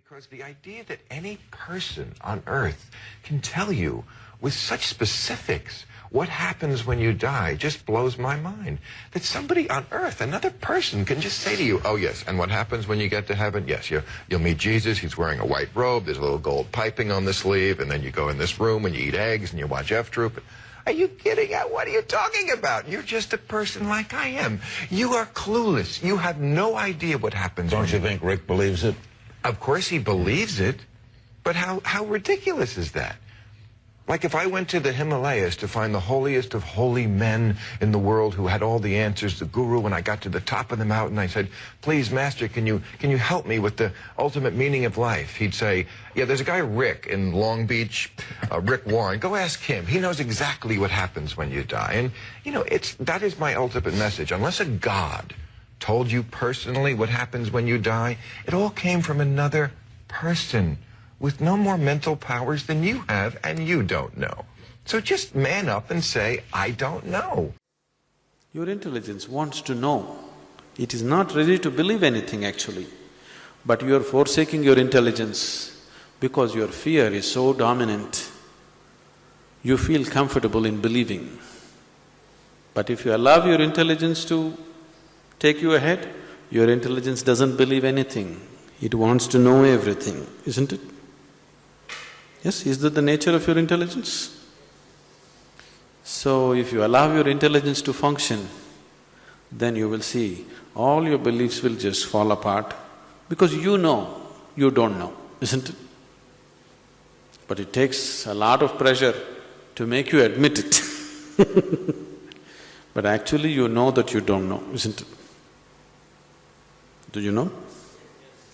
Because the idea that any person on earth can tell you with such specifics what happens when you die just blows my mind. That somebody on earth, another person, can just say to you, oh yes, and what happens when you get to heaven? Yes, you'll meet Jesus, he's wearing a white robe, there's a little gold piping on the sleeve, and then you go in this room and you eat eggs and you watch F Troop. Are you kidding? What are you talking about? You're just a person like I am. You are clueless. You have no idea what happens. Don't you think Rick believes it? Of course he believes it, but how ridiculous is that? Like if I went to the Himalayas to find the holiest of holy men in the world who had all the answers, the guru, and I got to the top of the mountain, I said, please, master, can you help me with the ultimate meaning of life? He'd say, yeah, there's a guy, Rick, in Long Beach, Rick Warren. Go ask him. He knows exactly what happens when you die. And, you know, that is my ultimate message. Unless a God told you personally what happens when you die, it all came from another person with no more mental powers than you have, and you don't know. So just man up and say, I don't know. Your intelligence wants to know. It is not ready to believe anything actually, but you are forsaking your intelligence because your fear is so dominant. You feel comfortable in believing. But if you allow your intelligence to take you ahead, your intelligence doesn't believe anything. It wants to know everything, isn't it? Yes, is that the nature of your intelligence? So if you allow your intelligence to function, then you will see all your beliefs will just fall apart because you know you don't know, isn't it? But it takes a lot of pressure to make you admit it but actually you know that you don't know, isn't it? Do you know?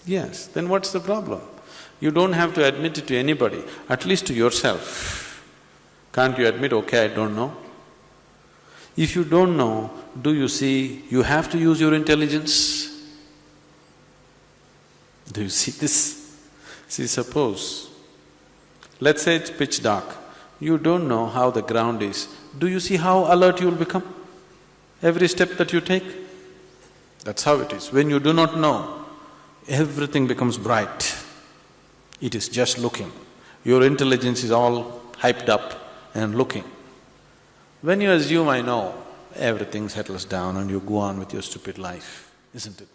Yes, then what's the problem? You don't have to admit it to anybody, at least to yourself. Can't you admit, okay, I don't know? If you don't know, do you see you have to use your intelligence? Do you see this? See, suppose, let's say it's pitch dark, you don't know how the ground is. Do you see how alert you'll become? Every step that you take? That's how it is. When you do not know, everything becomes bright. It is just looking. Your intelligence is all hyped up and looking. When you assume, I know, everything settles down and you go on with your stupid life, isn't it?